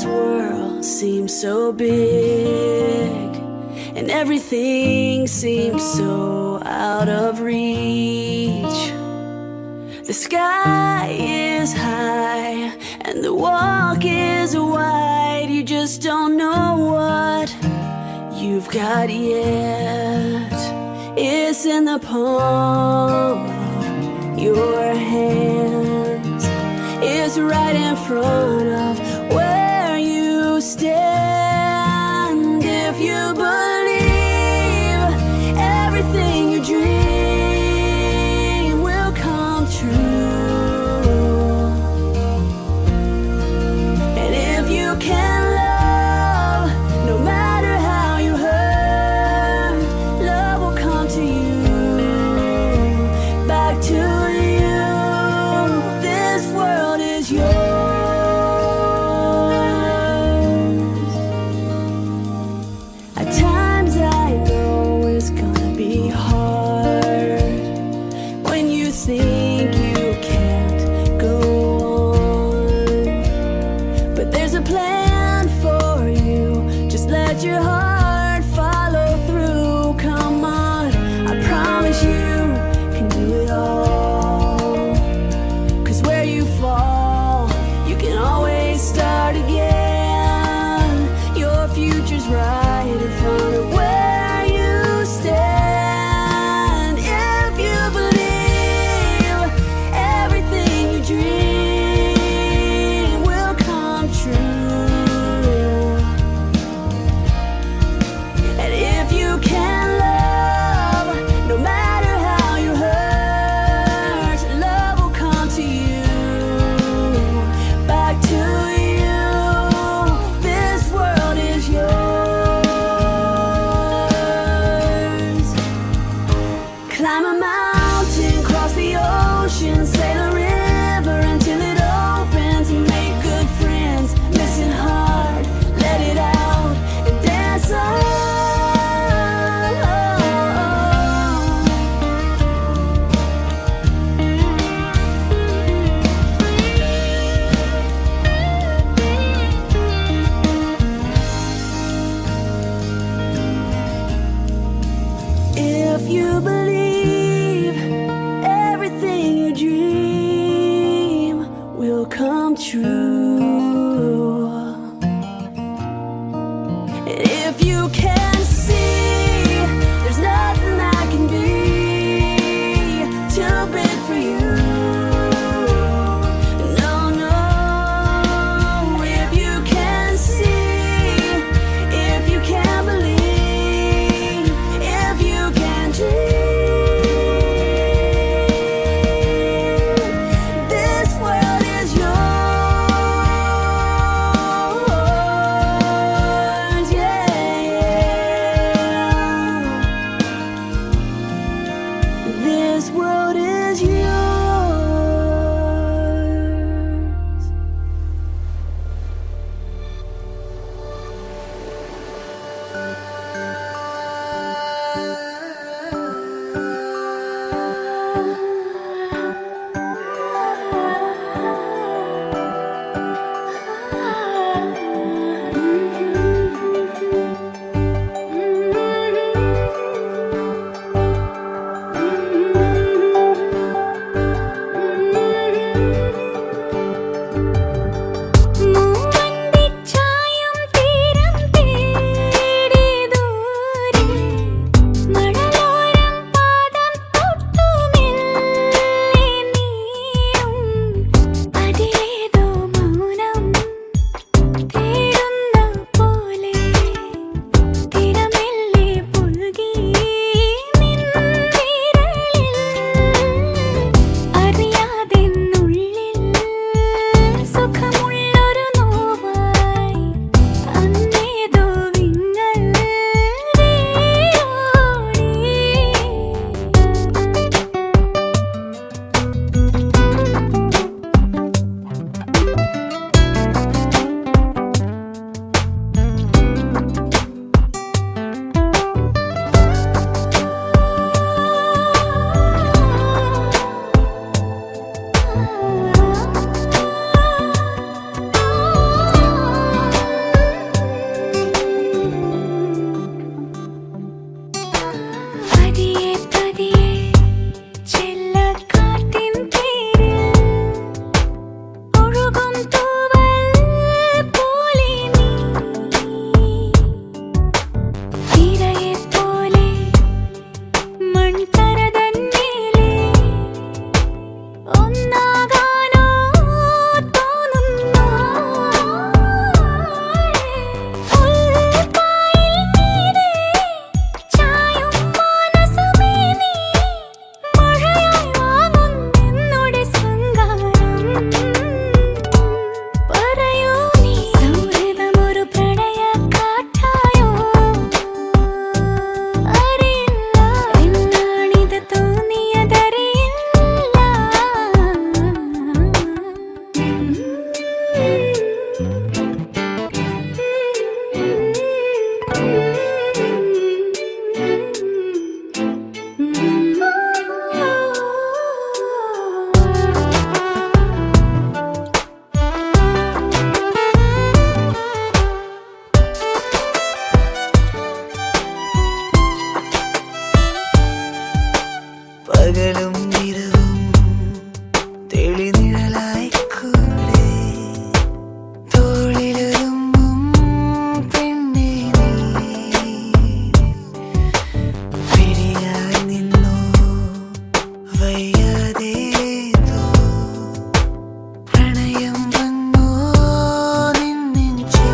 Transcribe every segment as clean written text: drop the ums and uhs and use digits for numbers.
This world seems so big, and everything seems so out of reach. The sky is high and the walk is wide. You just don't know what you've got yet. It's in the palm of your hands. It's right in front of where you stand. If you believe everything you dream will come true, and if you can love, no matter how you hurt, love will come to you, back to you. This world is yours. At times I know it's gonna be hard when you think you can't go on, but there's a plan for you. Just let your heart follow through. Come on, I promise you can do it all. 'Cause where you fall, you can always start again. Your future's right in front of where you stand. If you believe everything you dream will come true, and if you can love, no matter how you hurt, love will come to you, back to you. This world is yours. Climb a mountain, cross the ocean, sail a river until it opens, and make good friends. Listen hard, let it out, and dance on. If you believe everything you dream will come true, and if you can see there's nothing that can be too big for you. No, no. If you can see, if you can believe, if you can dream, this world is yours. Yeah, yeah. പകലും നിരവും തെളിനിഴലായി കൂടെ തോളിലൊരുങ്ങും പെണ്ണേ നീ പിരിയാൻ നിന്നോ വയ്യാതെ പ്രണയം വന്നോ നിന്നെഞ്ചിൽ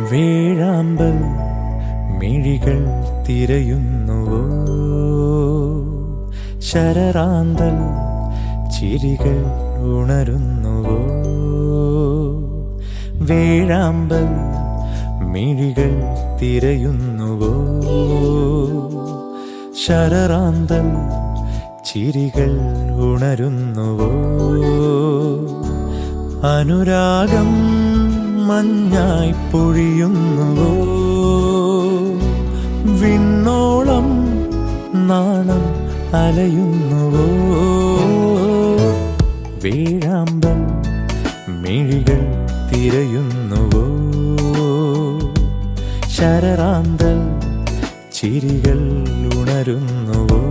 വേഴാമ്പൽ മിഴികൾ തിരയുന്നുവോ ശരറാന്തൽ ചിരികൾ ഉണരുന്നുവോ വേഴാമ്പൽ മിഴികൾ തിരയുന്നുവോ ശരറാന്തൽ ചിരികൾ ഉണരുന്നുവോ അനുരാഗം മഞ്ഞായി പൊഴിയുന്നുവോ വിണ്ണോളം നാണം അലയുന്നുവോ വേഴാമ്പൽ മിഴികൾ തിരയുന്നുവോ ശരറാന്തൽ ചിരികൾ ഉണരുന്നുവോ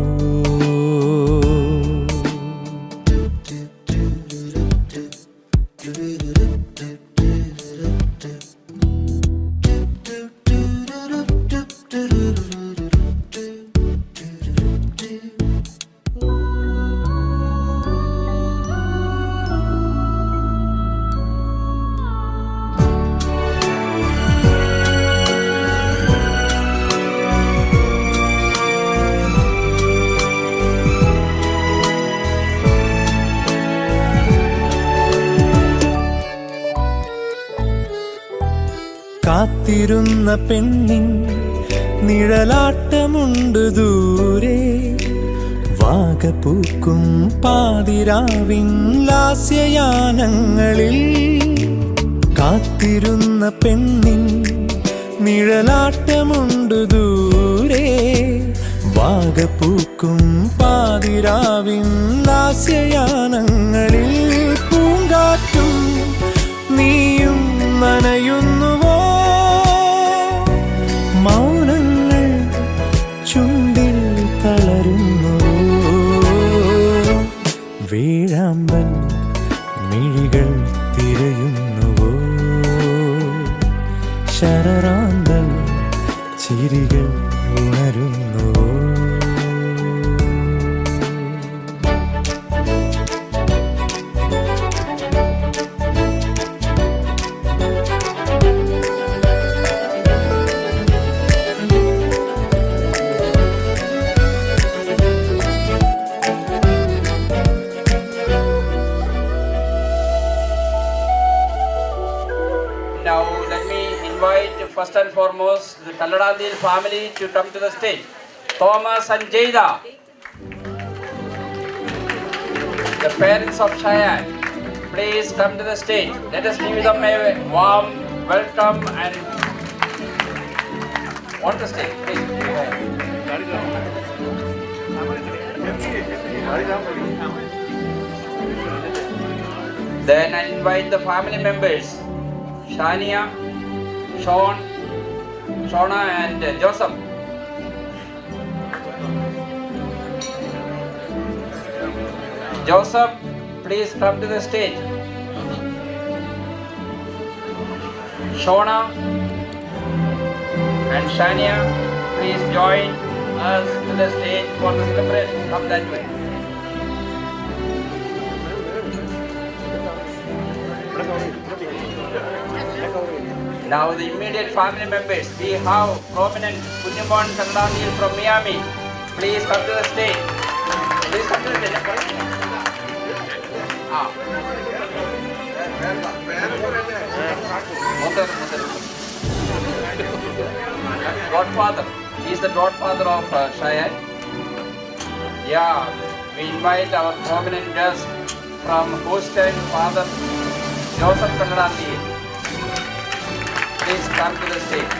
കാത്തിരുന്ന പെണ്ണിൻ നിഴലാട്ടമുണ്ട് ദൂരെ വാഗപൂക്കും പാതിരാവിൻ ലാസ്യയാനങ്ങളിൽ കാത്തിരുന്ന പെണ്ണിൻ നിഴലാട്ടമുണ്ട് ദൂരെ വാഗപൂക്കും പാതിരാവിൻ ലാസ്യയാനങ്ങളിൽ പൂങ്കാറ്റും നീയും നനയുന്നുവോ മൗനങ്ങൾ ചുണ്ടിൽ തളരുന്നുവോ വേഴാമ്പൽ മിഴികൾ തിരയുന്നുവോ ശരറാന്തൽ ചിരികൾ ഉണരുന്നുവോ Now let me invite first and foremost the Kalladandil family to come to the stage. Thomas and Jada, the parents of Cheyenne. please come to the stage. Let us give them a warm welcome and on the stage, please. Then I invite the family members, Shania, Shona and Joseph. Joseph, please come to the stage. Shona and Shania, please join us to the stage for the celebration. Come that way. Now the immediate family members, we have prominent Punyamon Kallandiyil from Miami. Please come to the stage. Please come to the stage. Godfather. He is the godfather of Cheyenne. Yeah, we invite our prominent guest from Houston, Father Joseph Kallandiyil. Please come to the stage.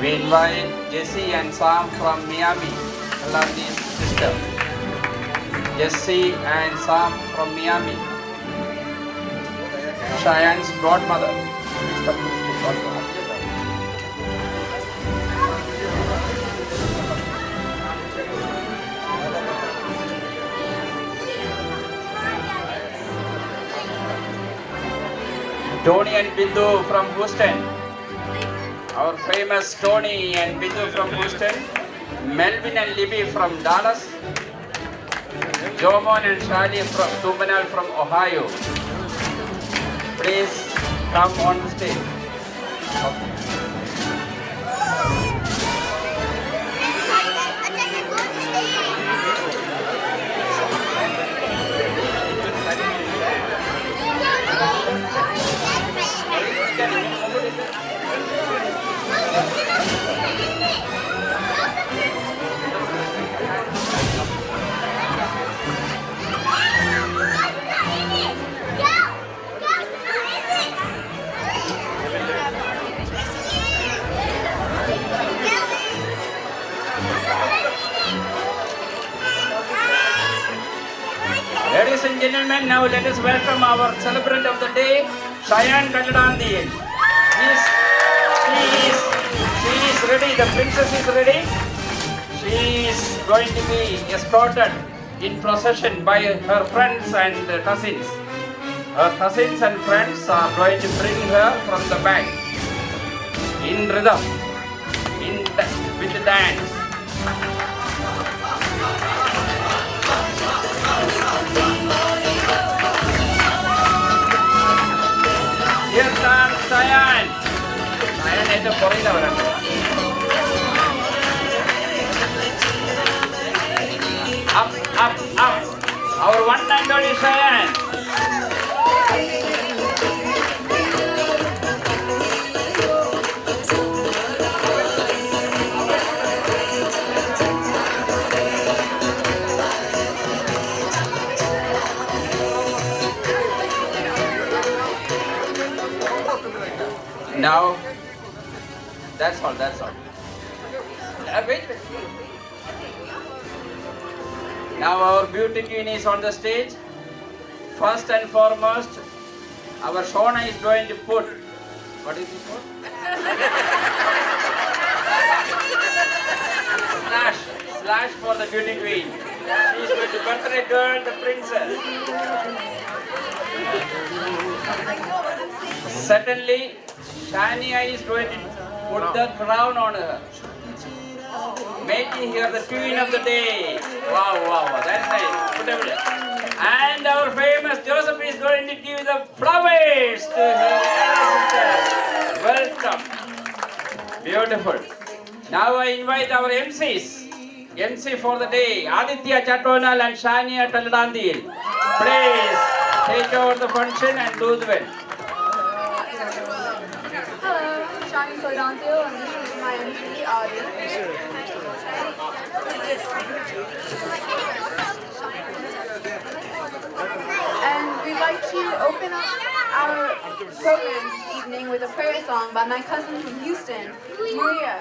We invite Jessie and Sam from Miami, Kallandiyil's sister. Jessie and Sam from Miami, Cheyenne's godmother. Please come to the stage, godmother. Tony and Bindu from Houston. Our famous Tony and Bindu from Houston. Melvin and Libby from Dallas. Jomon and Shali from Tumbanal from Ohio. Please come on the stage. Ladies and gentlemen, now let us welcome our celebrant of the day, Cheyenne Kallandiyil. She is ready, the princess is ready. She is going to be escorted in procession by her friends and cousins. Her cousins and friends are going to bring her from the back in rhythm, with the dance. Here comes Cheyenne. Cheyenne is the foreigner. Up, up, up. Our one and only Cheyenne. Now, that's all. Wait. Now our beauty queen is on the stage. First and foremost, our Shona is going to put, what is it called? Slash for the beauty queen. She is going to birthday girl, the princess. Certainly, Shania is going to put the crown on her, making her the queen of the day. Wow, that's nice. Put everything. And our famous Joseph is going to give the flowers to her sister. Welcome. Beautiful. Now I invite our MCs. MC for the day, Aditya Chatonal and Shania Kallandiyil. Please take over the function and do the well. Hello, Shani Kallandiyil, and this is my MC, Adi. to open up our program this evening with a prayer song by my cousin from Houston, Maria.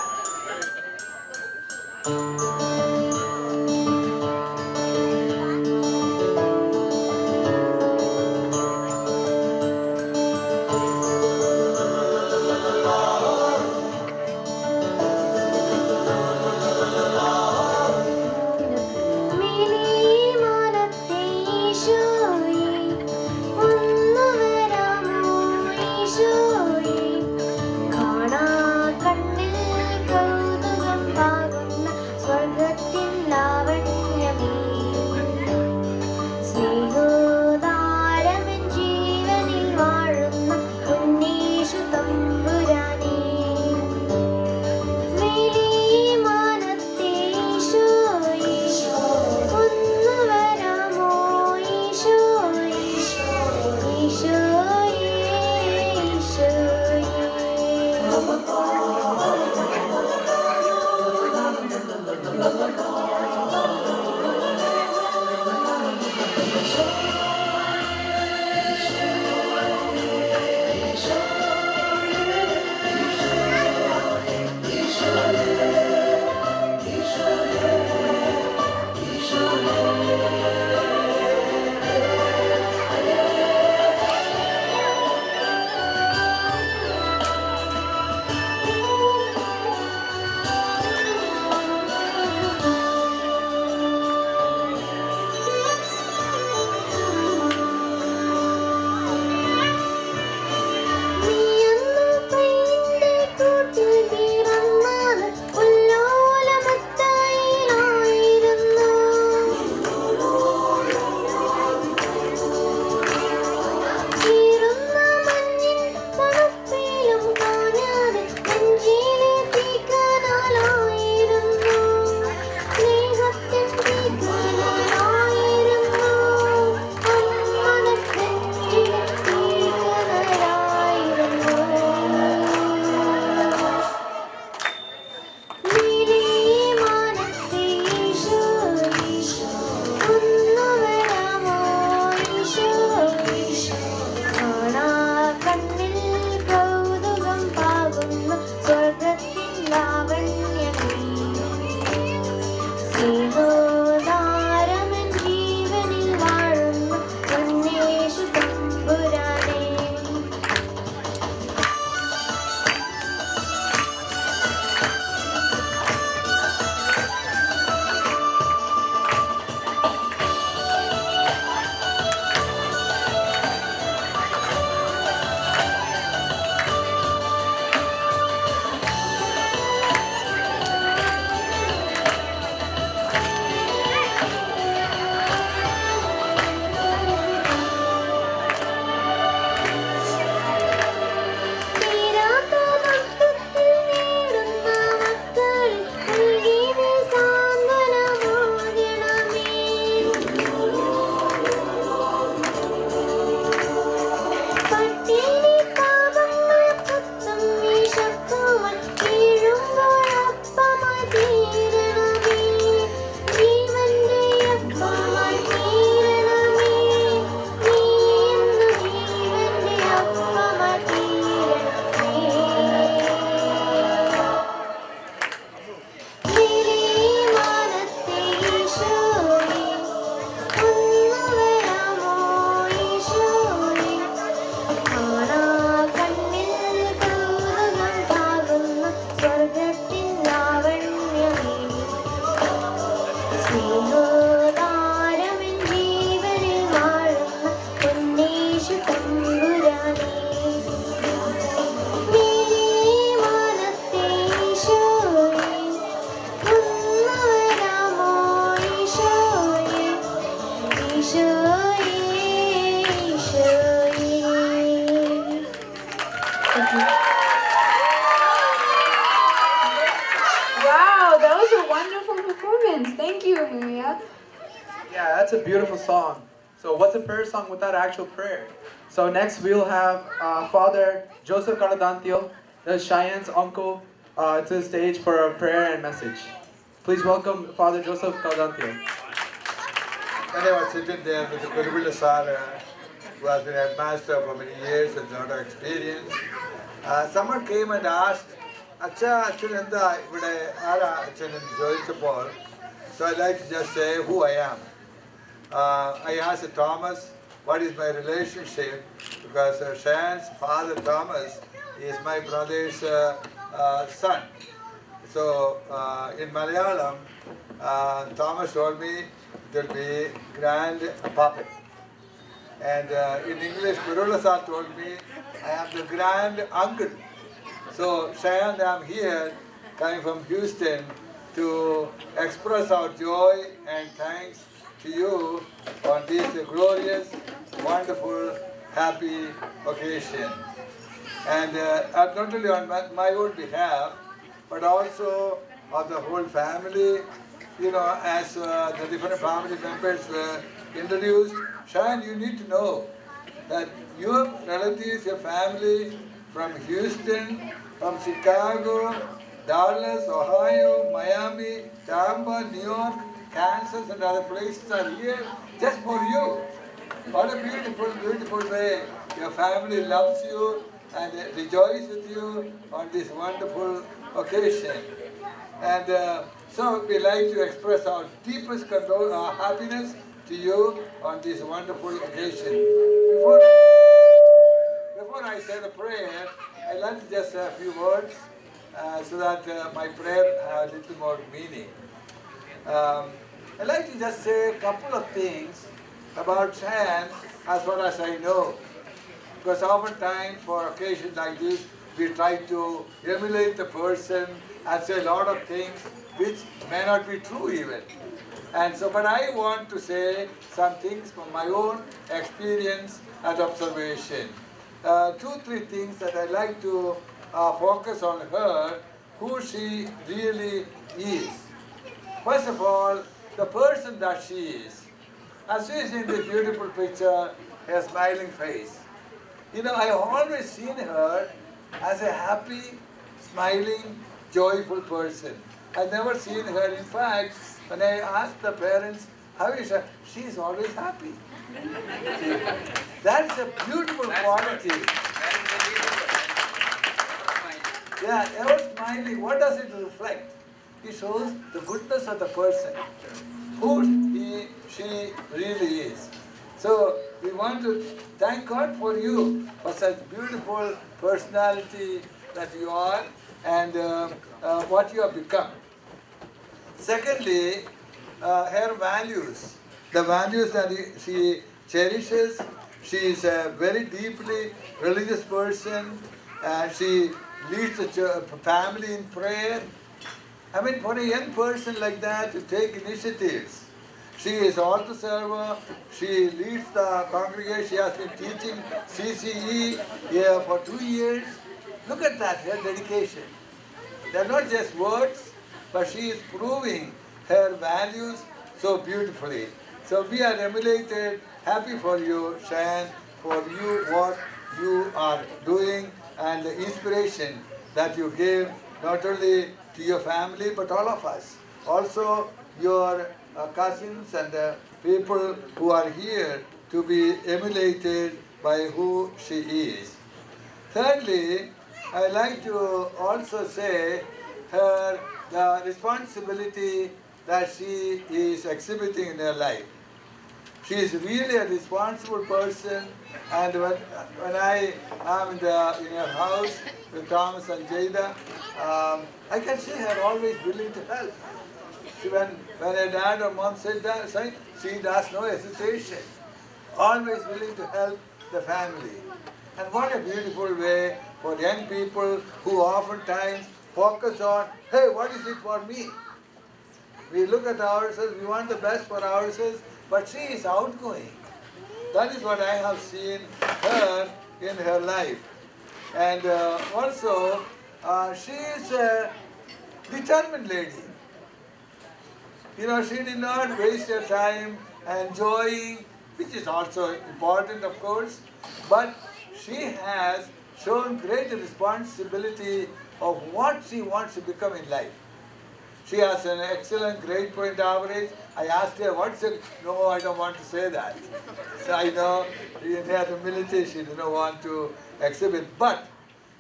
Wow, that was a wonderful performance. Thank you, Maria. Yeah, that's a beautiful song. So what's a prayer song without actual prayer? So next we'll have Father Joseph Caladantio, the Cheyenne's uncle, to the stage for a prayer and message. Please welcome Father Joseph Caladantio. Anyway, it's a good day for the good will of Sarah. who has been headmaster for many years and a lot of experience. Someone came and asked, Acha, Achananda, Ara Achanan Joyce. So I'd like to just say who I am. I asked Thomas, what is my relationship? Because Shayan's father, Thomas, is my brother's son. So in Malayalam, Thomas told me it will be grandpapa. And in English, Murula sir told me I am the grand uncle. So Shayan, I am here coming from Houston to express our joy and thanks to you on this glorious, wonderful, happy occasion. And not only on my own behalf, but also of the whole family, as the different family members were introduced. Shayan, you need to know that your relatives, your family from Houston, from Chicago, Dallas, Ohio, Miami, Tampa, New York, Kansas and other places are here just for you. What a beautiful, beautiful way. Your family loves you and rejoices with you on this wonderful occasion. And so we like to express our deepest happiness to you on this wonderful occasion. Before I say the prayer, I'd like to just say a few words so that my prayer has a little more meaning. I'd like to just say a couple of things about Shayan as far as I know. Because oftentimes for occasions like this, we try to emulate the person and say a lot of things which may not be true even. And so, but I want to say some things from my own experience and observation. 2-3 things that I like to focus on her, who she really is. First of all, the person that she is. As she is in this beautiful picture, her smiling face. I have always seen her as a happy, smiling, joyful person. I've never seen her. In fact, when I asked the parents, how is she? She is always happy. That's a beautiful quality. Yeah, ever smiling, what does it reflect? It shows the goodness of the person, who she really is. So we want to thank God for you, for such beautiful personality that you are and what you have become. Secondly, her values, the values that she cherishes. She is a very deeply religious person. She leads the family in prayer. I mean, for a young person like that to take initiatives. She is altar server. She leads the congregation. She has been teaching CCE here for 2 years. Look at that, her dedication. They are not just words, but she is proving her values so beautifully. So we are emulated, happy for you, Shayan, for you, what you are doing, and the inspiration that you give not only to your family, but all of us. Also, your cousins and people who are here to be emulated by who she is. Thirdly, I like to also say the responsibility that she is exhibiting in her life. She is really a responsible person, and when I am in her house with Thomas and Jada, I can see her always willing to help. When her dad or mom said that, she does no hesitation, always willing to help the family. And what a beautiful way for young people who oftentimes focus on, hey, what is it for me? We look at ourselves, we want the best for ourselves, but she is outgoing. That is what I have seen her in her life. And also, she is a determined lady. She did not waste her time enjoying, which is also important, of course, but she has shown great responsibility of what she wants to become in life. She has an excellent grade point average. I asked her, what's it? No, I don't want to say that. So I know in her humility she did not want to exhibit. But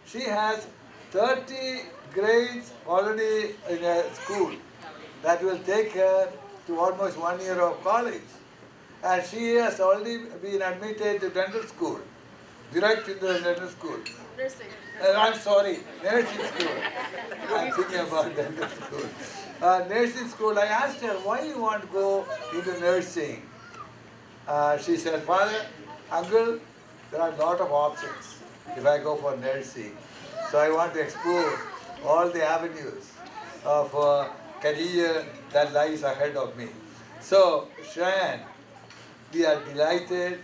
she has 30 grades already in her school. That will take her to almost 1 year of college. And she has already been admitted to dental school, direct into the dental school. Nursing. I'm sorry, nursing school. I'm thinking about dental school. Nursing school, I asked her, why you want to go into nursing? She said, Father, uncle, there are a lot of options if I go for nursing. So I want to explore all the avenues of career that lies ahead of me. So, Shayan, we are delighted,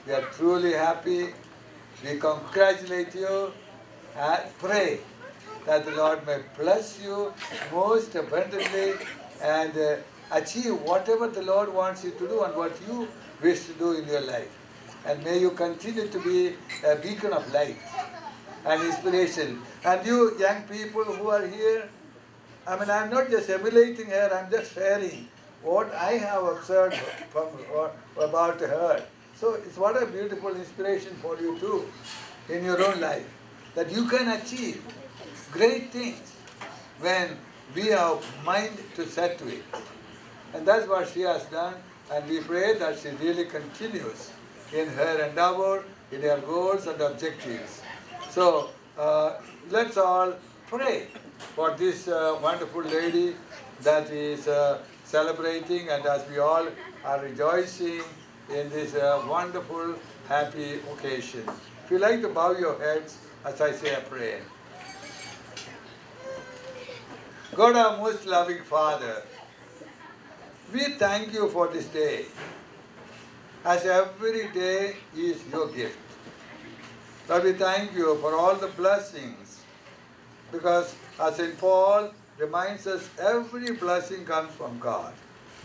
we are truly happy, we congratulate you and pray that the Lord may bless you most abundantly and achieve whatever the Lord wants you to do and what you wish to do in your life. And may you continue to be a beacon of light and inspiration. And you young people who are here, I'm not just emulating her, I'm just sharing what I have observed about her. So it's what a beautiful inspiration for you too in your own life, that you can achieve great things when we have mind to set to it. And that's what she has done, and we pray that she really continues in her endeavor, in her goals and objectives. So let's all pray for this wonderful lady that is celebrating, and as we all are rejoicing in this wonderful, happy occasion. If you like to bow your heads as I say a prayer. God, our most loving Father, we thank you for this day, as every day is your gift. Lord, we thank you for all the blessings, because as St. Paul reminds us, every blessing comes from God.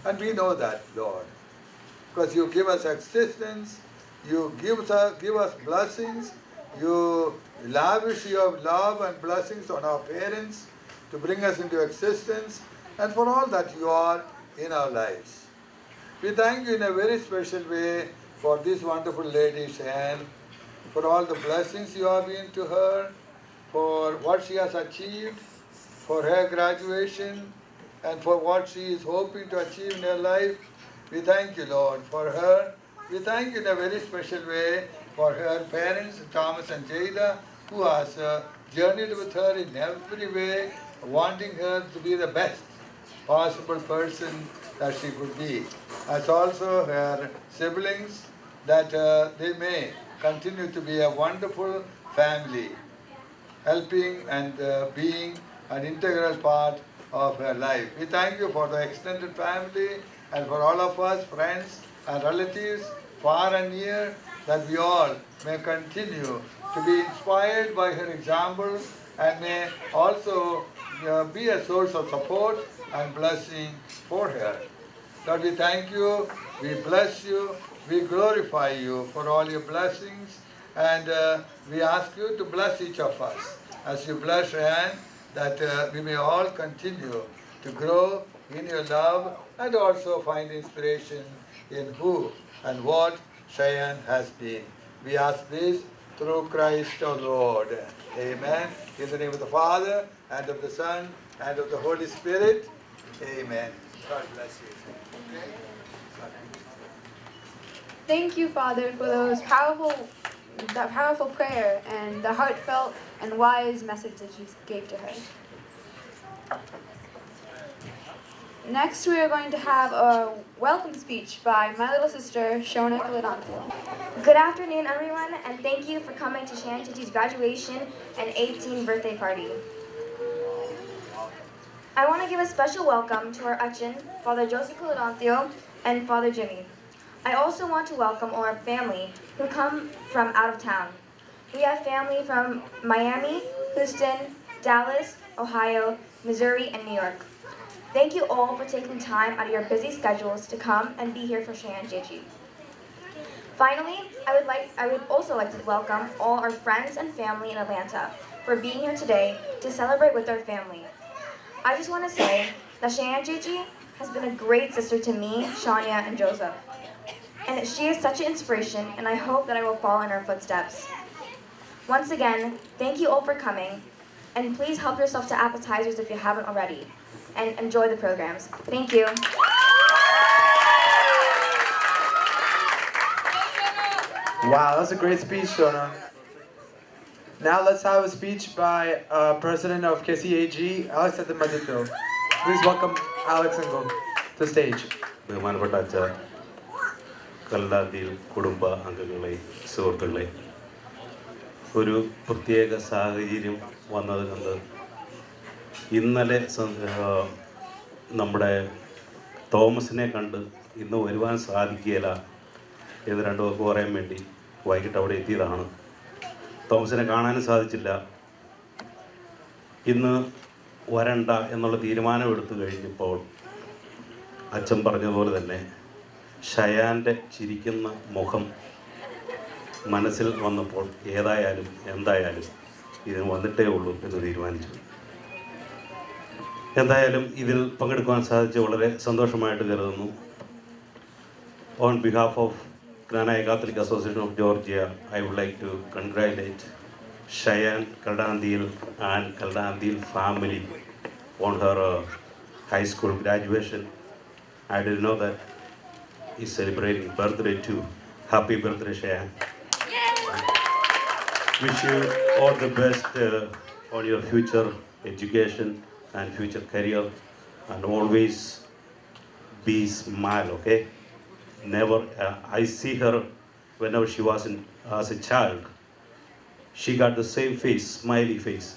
And we know that, Lord, because you give us existence, you give us blessings, you lavish your love and blessings on our parents to bring us into existence, and for all that you are in our lives. We thank you in a very special way for this wonderful lady, Shan, for all the blessings you have been to her, for what she has achieved, for her graduation, and for what she is hoping to achieve in her life. We thank you, Lord, for her. We thank you in a very special way for her parents, Thomas and Jada, who has journeyed with her in every way, wanting her to be the best possible person that she could be. As also her siblings, that they may continue to be a wonderful family, helping and being an integral part of her life. We thank you for the extended family and for all of us, friends and relatives, far and near, that we all may continue to be inspired by her example and may also be a source of support and blessing for her. Lord, we thank you, we bless you, we glorify you for all your blessings, and we ask you to bless each of us as you bless Ryan, that we may all continue to grow in your love and also find inspiration in who and what Cheyenne has been. We ask this through Christ our Lord. Amen. In the name of the Father, and of the Son, and of the Holy Spirit. Amen. God bless you. Thank you, Father, for that powerful prayer and the heartfelt and wise message that you gave to her. Next, we are going to have a welcome speech by my little sister, Shona Kaladantil. Good afternoon, everyone, and thank you for coming to Shan Chichi's graduation and 18th birthday party. I want to give a special welcome to our Achin, Father Joseph Kaladantil, and Father Jimmy. I also want to welcome all our family who come from out of town. We have family from Miami, Houston, Dallas, Ohio, Missouri, and New York. Thank you all for taking time out of your busy schedules to come and be here for Shan Chichi. Finally, I would also like to welcome all our friends and family in Atlanta for being here today to celebrate with our family. I just want to say that Cheyenne Gigi has been a great sister to me, Shania, and Joseph. And she is such an inspiration, and I hope that I will follow in her footsteps. Once again, thank you all for coming, and please help yourself to appetizers if you haven't already, and enjoy the programs. Thank you. Wow, that's a great speech, Shona. Now let's have a speech by President of KCAG, Alex Athamadito. Please welcome Alex and go to the stage. ബഹുമാനപ്പെട്ട അച്ഛ, കൽഡാന്തിയിൽ കുടുംബ അംഗങ്ങളെ, സുഹൃത്തുക്കളെ, ഒരു പ്രത്യേക സാഹചര്യം വന്നത് കണ്ട് ഇന്നലെ നമ്മുടെ തോമസിനെ കണ്ട് ഇന്ന് വരുവാൻ സാധിക്കുകയില്ല എന്ന് രണ്ടു പേർക്ക് പറയാൻ വേണ്ടി വൈകിട്ട് അവിടെ എത്തിയതാണ്. തോമസിനെ കാണാനും സാധിച്ചില്ല. ഇന്ന് വരണ്ട എന്നുള്ള തീരുമാനം എടുത്തു കഴിഞ്ഞപ്പോൾ അച്ഛൻ പറഞ്ഞതുപോലെ തന്നെ ഷയാൻ്റെ ചിരിക്കുന്ന മുഖം മനസ്സിൽ വന്നപ്പോൾ ഏതായാലും എന്തായാലും ഇതിന് വന്നിട്ടേ ഉള്ളൂ എന്ന് തീരുമാനിച്ചു. എന്തായാലും ഇതിൽ പങ്കെടുക്കുവാൻ സാധിച്ച് വളരെ സന്തോഷമായിട്ട് കരുതുന്നു. On behalf of Knanaya Catholic Association of Georgia, I would like to congratulate Cheyenne Kaldandil and Kaldandil family on her high school graduation. I didn't know that he's celebrating birthday too. Happy birthday, Cheyenne. Wish you all the best on your future education and future career, and always be smile, okay? Never, I see her whenever she was as a child. She got the same face, smiley face.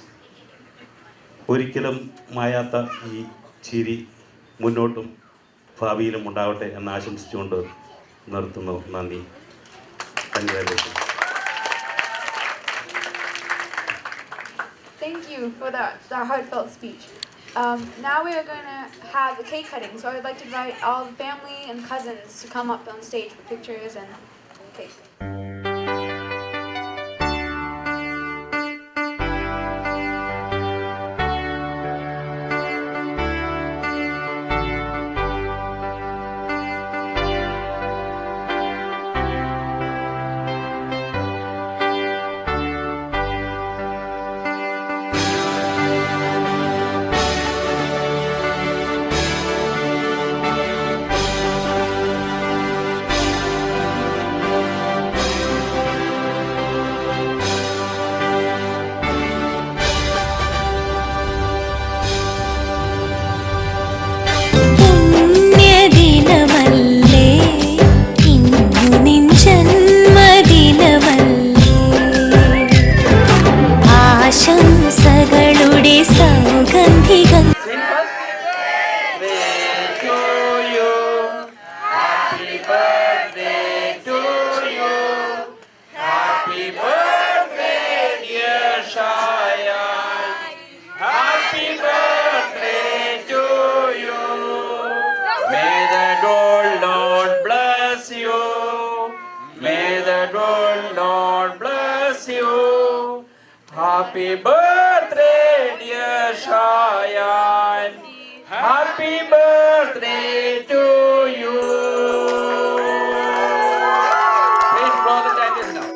ഒരിക്കലും മായാത്ത ഈ ചിരി മുന്നോട്ടും ഭാവിയിലും ഉണ്ടാവട്ടെ എന്ന് ആശംസിച്ചുകൊണ്ട് നിർത്തുന്നു. നന്ദി. Thank you for that heartfelt speech. Now we are going to have the cake cutting, so I would like to invite all the family and cousins to come up on stage for pictures and cake. Happy birthday, dear Cheyenne. Happy birthday to you. Please blow the candles now.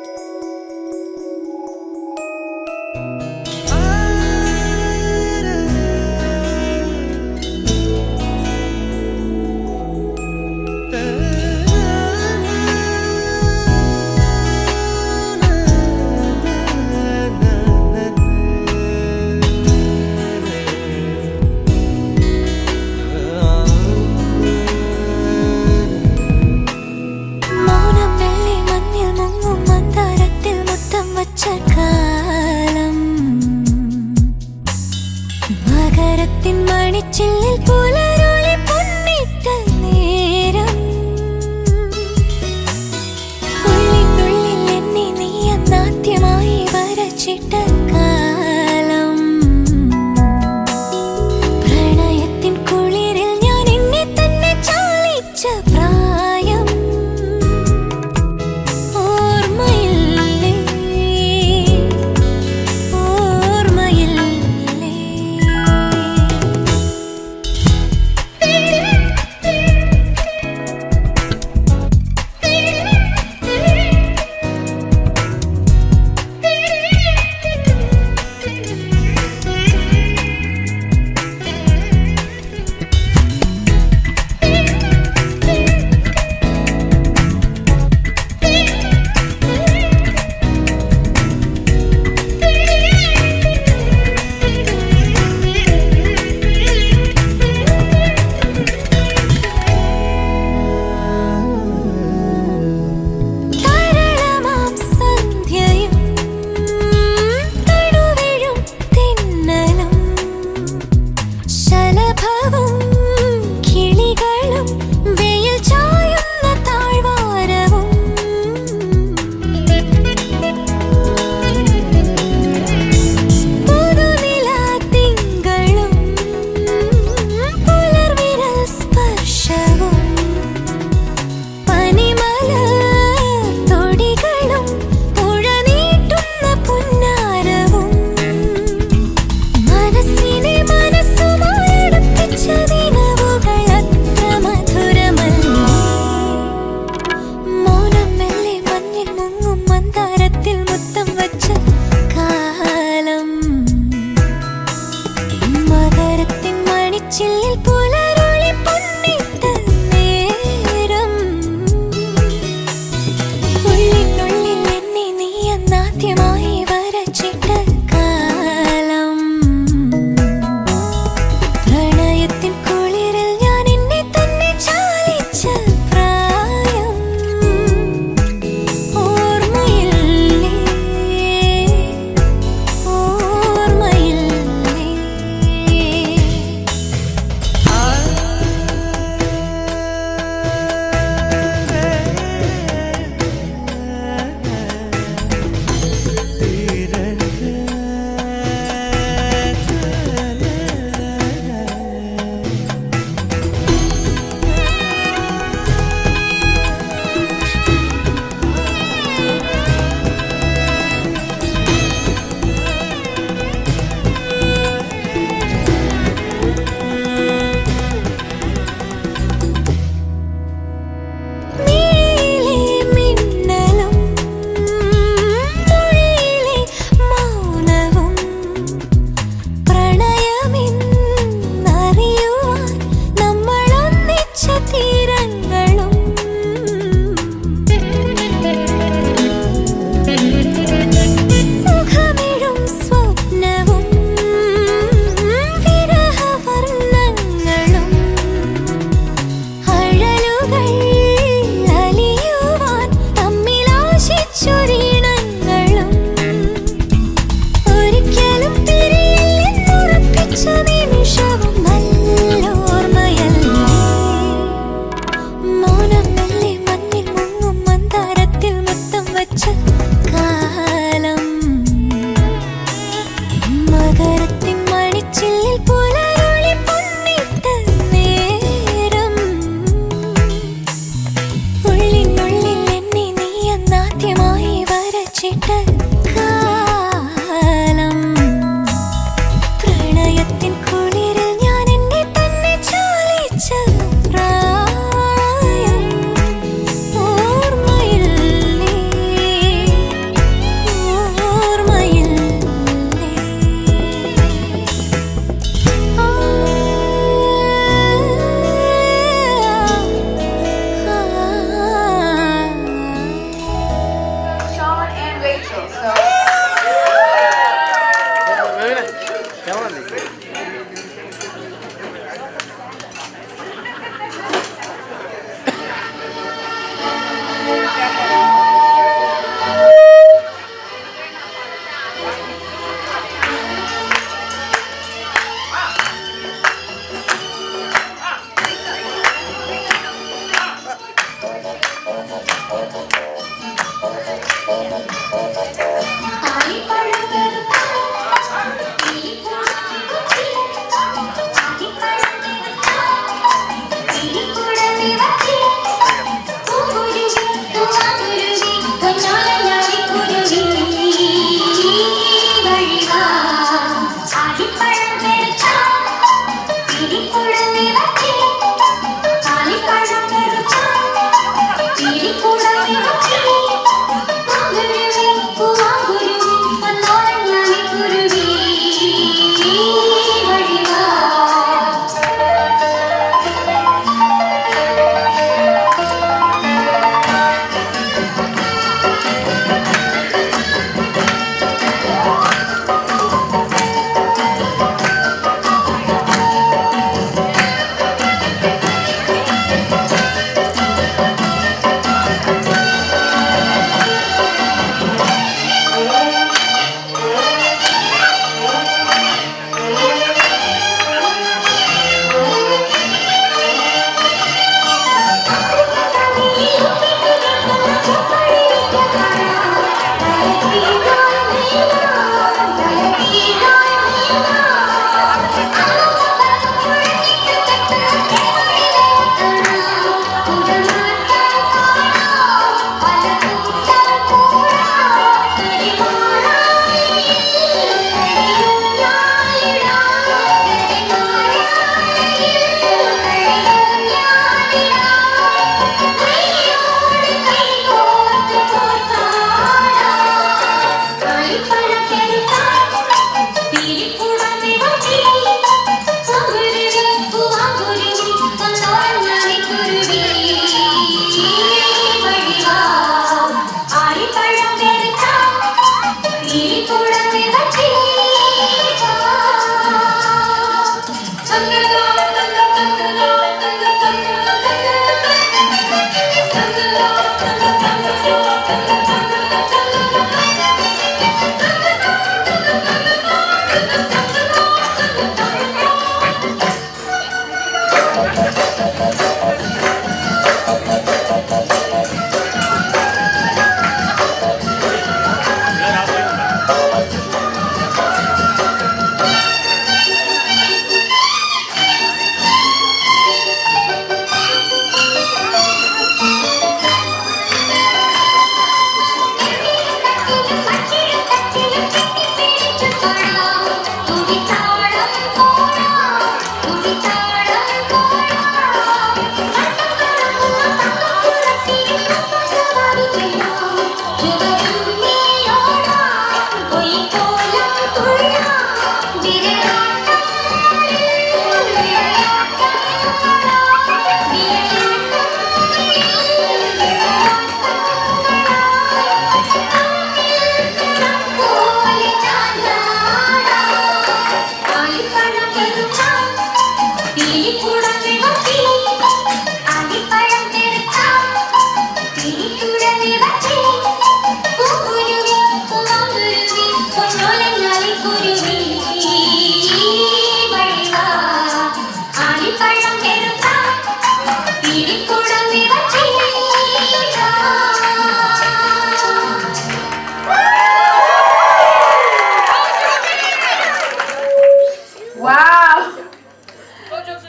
Wow!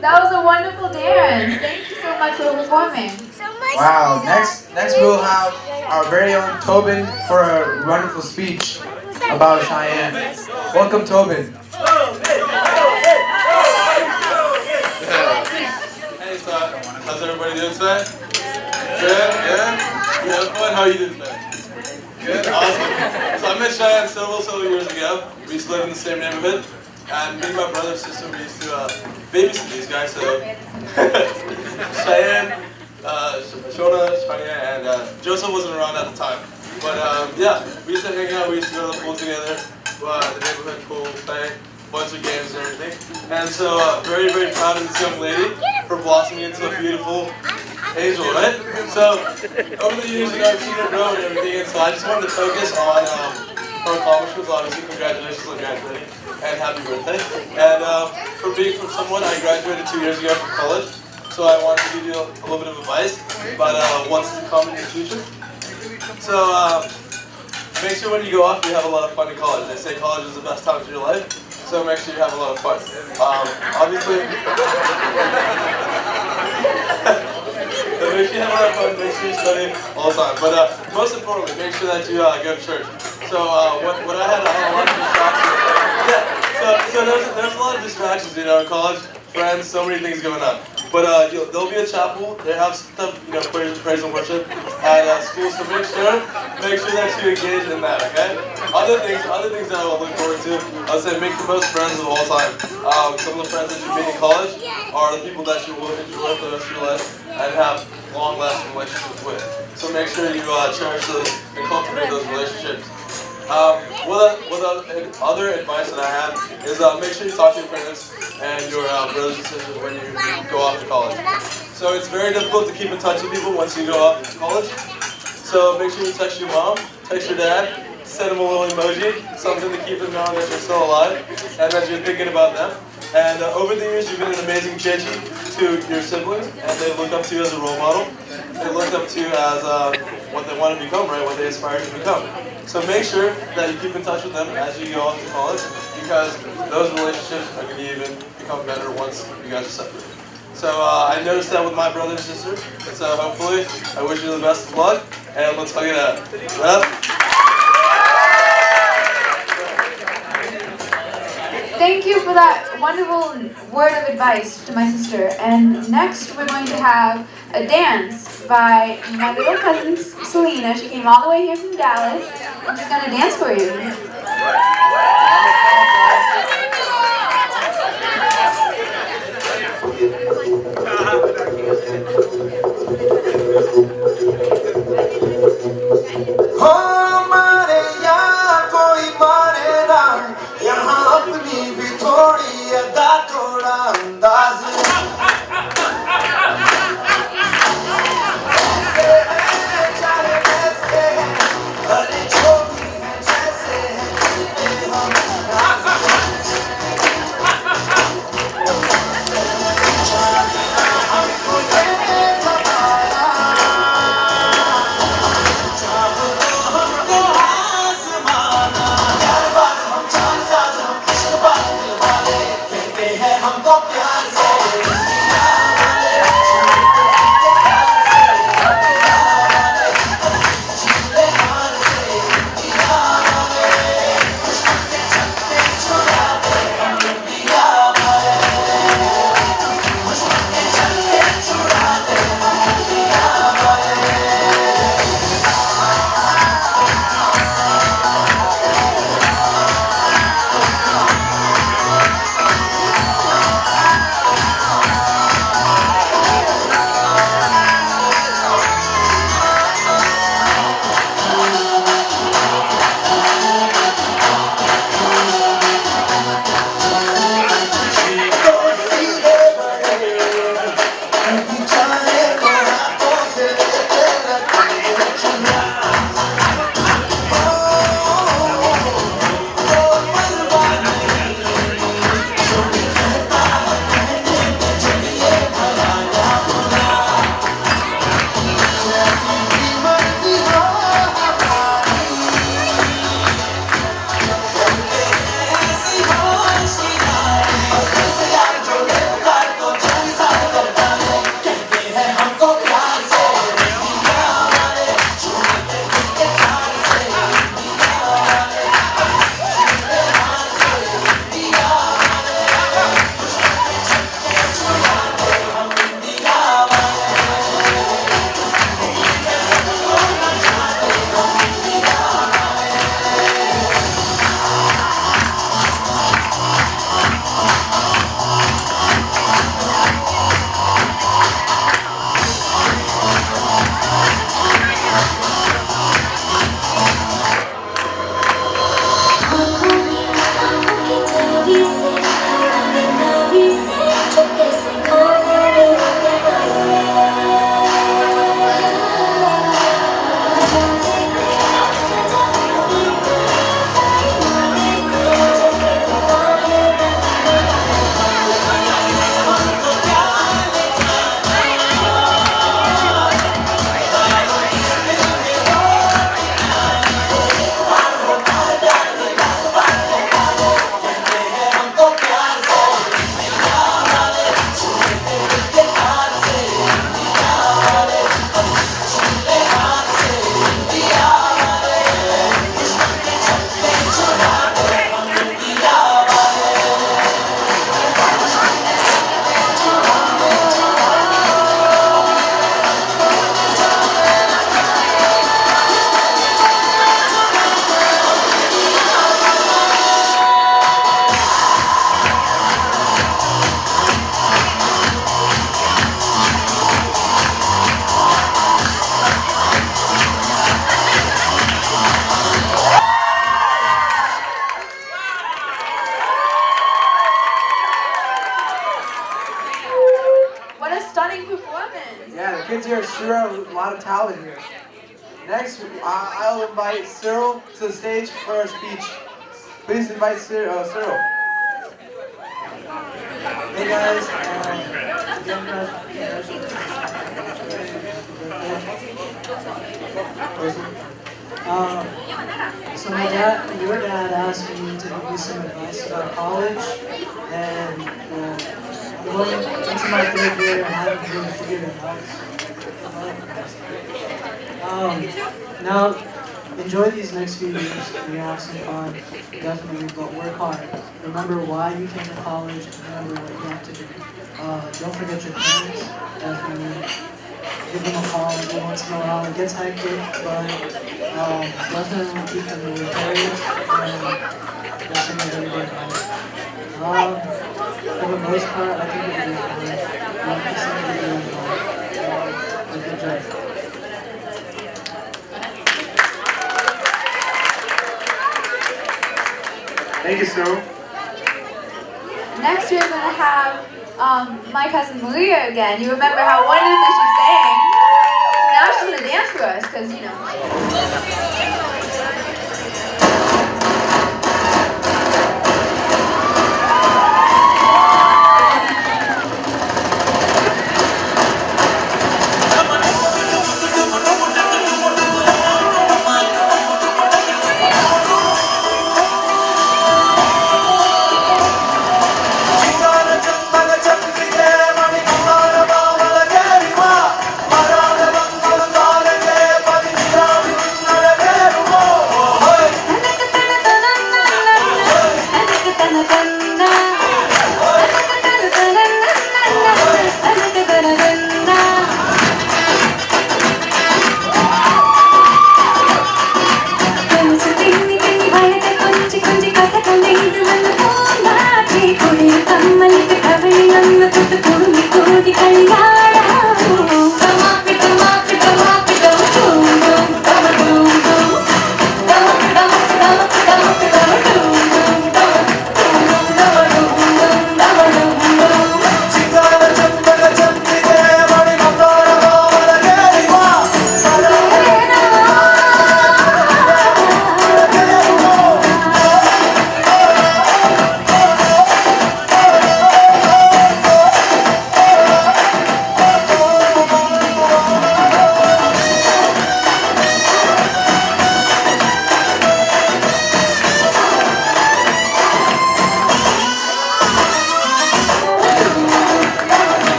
That was a wonderful dance. Thank you so much for performing. Wow. Next we'll have our very own Tobin for a wonderful speech about Cheyenne. Welcome, Tobin. Hey, so how's everybody doing today? Good, good. You have fun? How are you doing today? Good, awesome. So I met Cheyenne several years ago. We used to live in the same neighborhood. And me and my brother and sister, we used to babysit these guys. So Cheyenne, Shona, Cheyenne, and Joseph wasn't around at the time. But yeah, we used to hang out. We used to go to the pool together, the neighborhood pool, play a bunch of games and everything. And so very, very proud of this young lady for blossoming into a beautiful angel, right? So over the years, I've seen her grow and everything. And so I just wanted to focus on her accomplishments. Obviously, congratulations on graduating. And happy birthday. And for being from someone, I graduated 2 years ago from college, so I wanted to give you a little bit of advice about what's to come in the future. So make sure when you go off, you have a lot of fun in college. They say college is the best time of your life, so make sure you have a lot of fun. Obviously, make sure you have a lot of fun, make sure you study all the time. But most importantly, make sure that you go to church. So what I had a lot of distractions. Yeah, so there's a lot of distractions, in college, friends, so many things going on. But there'll be a chapel. They have stuff, praise and worship at school. So make sure that you engage in that. Okay. Other things that I will look forward to. I would say make the most friends of all time. Some of the friends that you meet in college are the people that you will enjoy for the rest of your life and have long-lasting relationships with. So make sure you cherish those and cultivate those relationships. Other advice that I have is make sure you talk to your parents and your brothers and sisters when you go off to college. So it's very difficult to keep in touch with people once you go off to college. So make sure you text your mom, text your dad, send them a little emoji, something to keep them knowing that you're still alive and that you're thinking about them. And over the years, you've been an amazing Chechi to your siblings, and they look up to you as a role model. They look up to you as what they want to become, right? What they aspire to become. So make sure that you keep in touch with them as you go off to college, because those relationships are going to even become better once you guys are separate. So I noticed that with my brother and sister, and so hopefully I wish you the best of luck, and let's hug it out. Thank you for that wonderful word of advice to my sister. And next we're going to have a dance by my little cousin Selena. She came all the way here from Dallas, and she's going to dance for you. stunning performance. Yeah, the kids here sure have a lot of talent here. Next, I'll invite Cyril to the stage for a speech. Please invite Cyril. Hey guys, so your dad asked me to give you some advice about college, and going into my third year and having really figured it out. Now, enjoy these next few years. You're gonna have some fun, definitely, but work hard. Remember why you came to college, and remember what you have to do. Don't forget your parents, definitely. Give them a call every once in a while. It gets hectic, but definitely keep them encouraged and definitely every day. For the most part, I think it'll be fine. Like I said, it'll be doing a good job. Thank you, Cyril. Next, we're going to have my cousin Maria again. You remember how wonderfully she sang? Now she's going to dance for us because, you know. Mara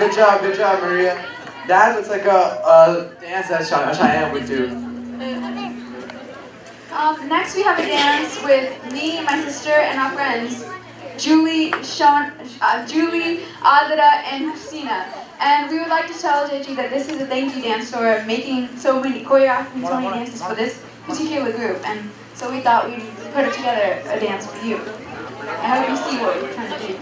good job, Maria. That looks like a dance that Cheyenne would do. Next we have a dance with me, my sister, and our friends, Julie, Adira, and Christina. And we would like to tell JG that this is a thank you dance for making choreographing so many dances for this particular group. And so we thought we'd put together a dance for you. I hope you see what we're trying to do.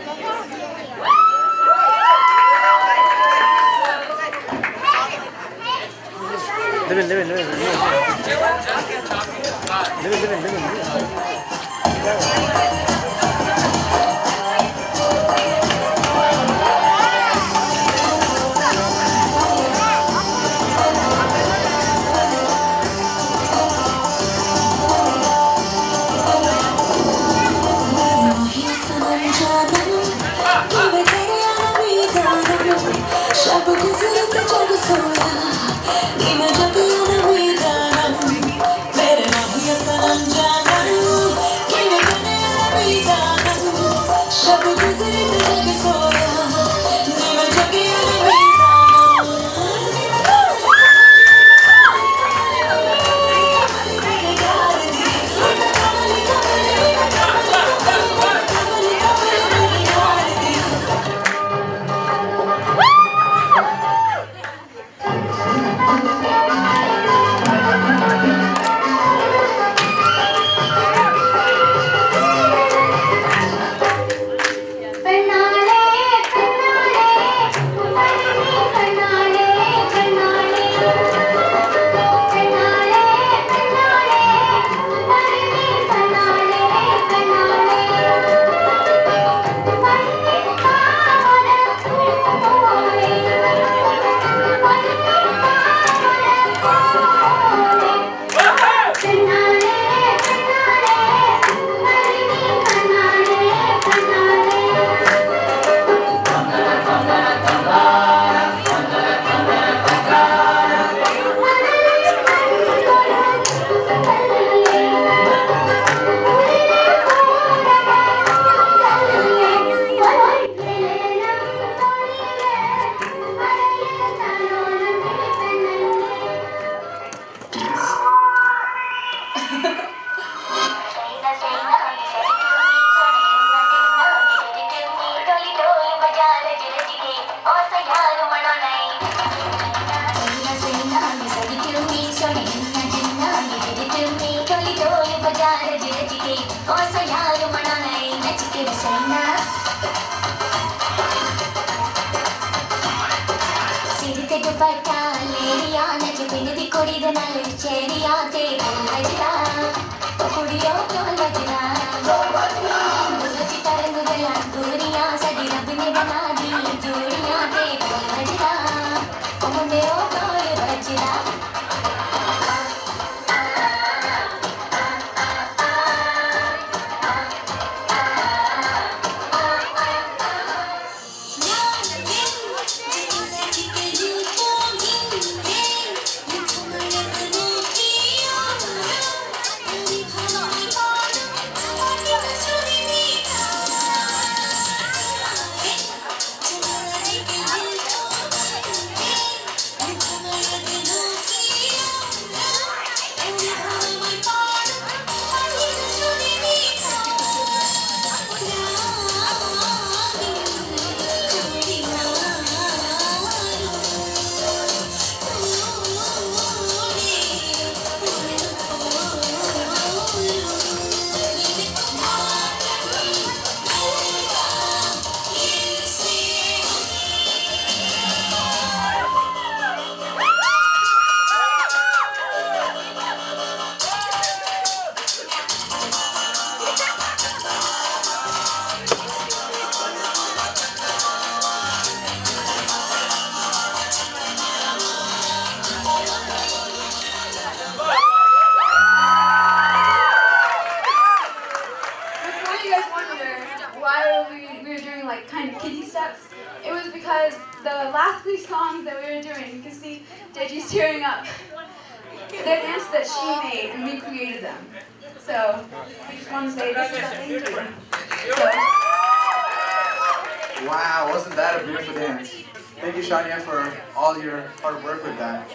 Wow, wasn't that a beautiful dance? Thank you, Shania, for all your hard work with that.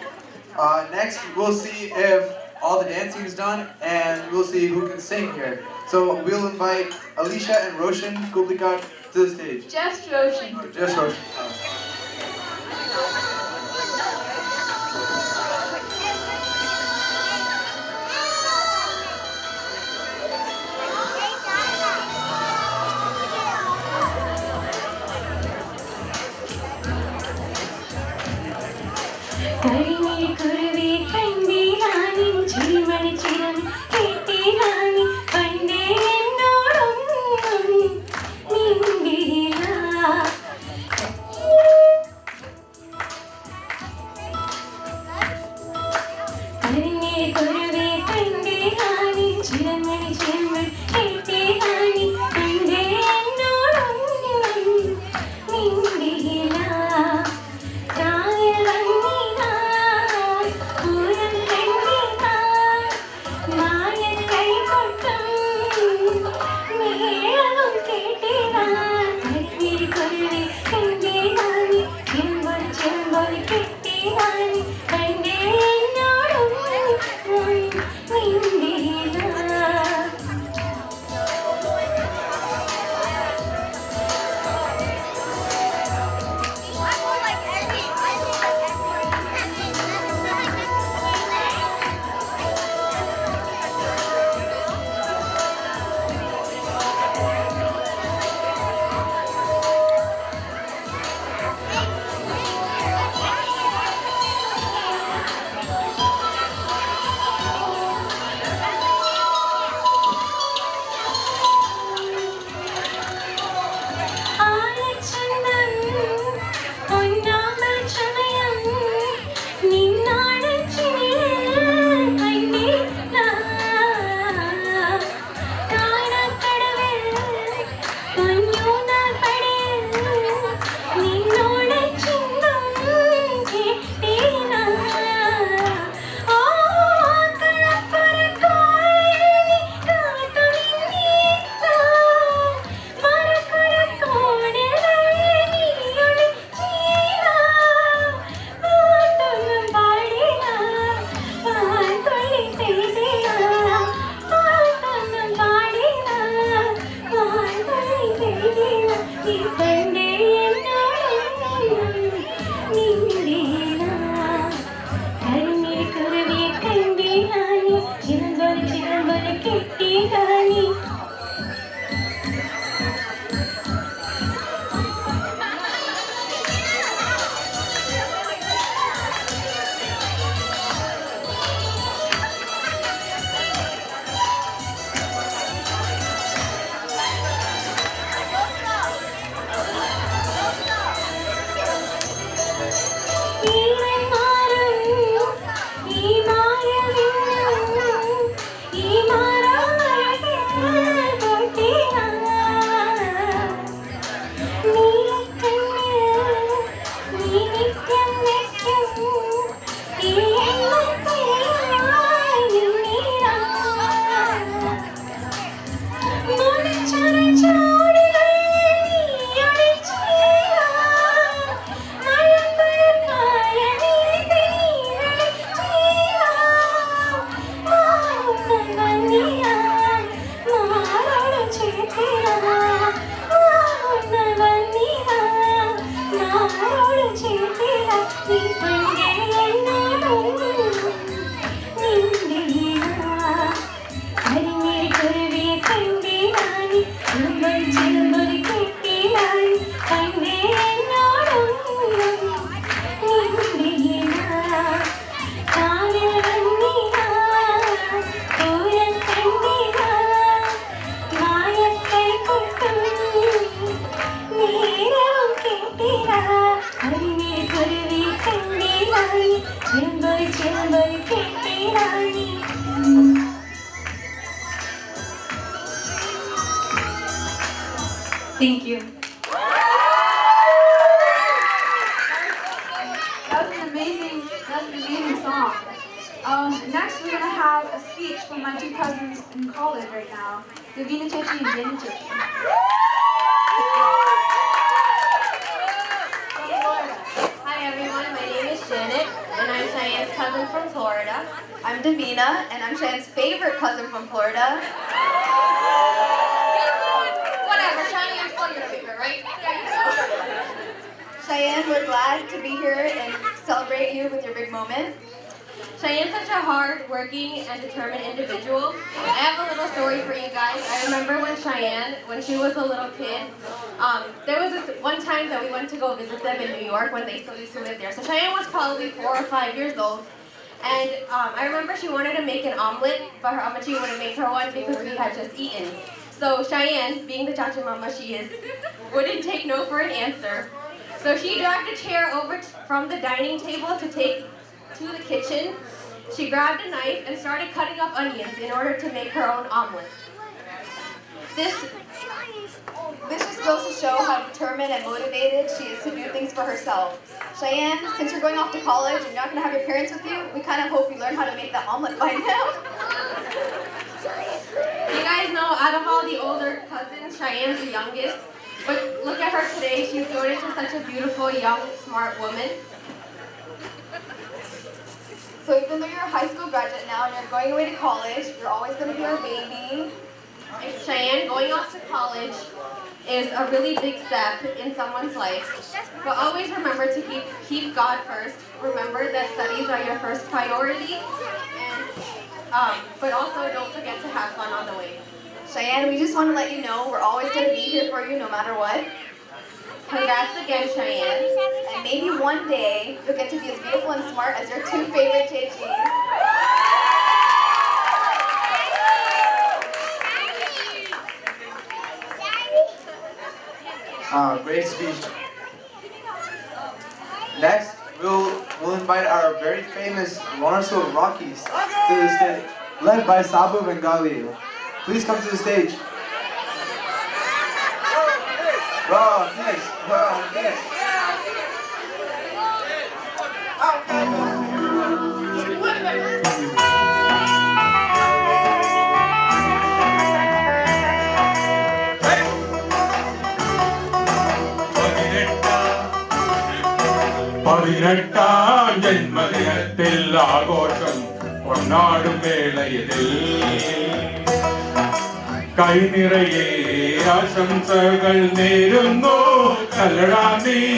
Next, we'll see if all the dancing is done, and we'll see who can sing here. So we'll invite Alicia and Roshan Kublikat to the stage. Just Roshan. Just Roshan. കരിമിഴി കുരുവി കണ്ടീരാനിൻ ചിരിമണി ചിരം കേട്ടീരാനി പണ്ടേ എന്നോടൊന്നും മിണ്ടിയില്ല. കരിമിഴി കുരുവി കണ്ടീരാനിൻ ചിരമണി ചിരം കേട്ടീരാനി പണ്ടേ എന്നോടൊന്നും മിണ്ടിയില്ല. കായൽ വന്നിതാ പൂരം കണ്ടിതാ മായൻ കൈകൊട്ടും മേളവും കേട്ടിതാ. കരിമിഴി കുരുവി കണ്ടിതാനി ചെമ്പൊൽ ചെമ്പൊൽ കെട്ടിതാനി പണ്ടേ എന്നോടൊന്നും മിണ്ടിയില്ല. ആലച്ചന്തം പൊന്നാമ്പൽ ചമയം നിന്നാടൻ ചിമിഴിൽ കണ്ടില്ല. കാണക്കടവിൽ പൊന്നൂന്നാൽ പടിയിൽ നിന്നോടൻ ചിന്തം കേട്ടില്ല. ഓ കളപ്പുരക്കോണിൽ നീ കാത്തുനിന്നീതാ. കെട്ടിയാനി Thank you. That was an amazing song. Next, we're gonna have a speech from my two cousins in college right now, Davina Chechi and Jenny Chechi. From Florida. cousin from Florida. I'm Davina, and I'm Cheyenne's favorite cousin from Florida. Whatever, Cheyenne, I'm still your favorite, right? Yeah, you know. Cheyenne, we're glad to be here and celebrate you with your big moment. Cheyenne's such a hard-working and determined individual. I have a little story for you guys. I remember when Cheyenne, when she was a little kid, there was this one time that we went to go visit them in New York when they still used to live there. So Cheyenne was probably 4 or 5 years old. And I remember she wanted to make an omelet, but her auntie wouldn't make her one because we had just eaten. So Cheyenne, being the chacha mama she is, wouldn't take no for an answer. So she dragged a chair over from the dining table to take to the kitchen. She grabbed a knife and started cutting up onions in order to make her own omelet. This just goes to show how determined and motivated she is to do things for herself. Cheyenne, since you're going off to college and you're not going to have your parents with you, we kind of hope you learn how to make that omelet by now. You guys know, out of all the older cousins, Cheyenne's the youngest. But look at her today. She's grown into such a beautiful, young, smart woman. So even though you're a high school graduate now and you're going away to college, you're always going to be our baby. And Cheyenne, going off to college is a really big step in someone's life. But always remember to keep God first. Remember that studies are your first priority. And, but also don't forget to have fun on the way. Cheyenne, we just want to let you know we're always going to be here for you no matter what. Congrats again, Cheyenne. And maybe one day you'll get to be as beautiful and smart as your 2 favorite JGs. Great speech. Next, we'll invite our very famous Monarsol Rockies to the stage, led by Sabu Bengali. Please come to the stage. Rockies, Rockies. പതിനെട്ടാം ജന്മദിനത്തിൽ ആഘോഷം കൊണ്ടാടും വേളയിൽ കൈനിറയെ ആശംസകൾ നേരുന്നു കല്ലടാനീശയന്.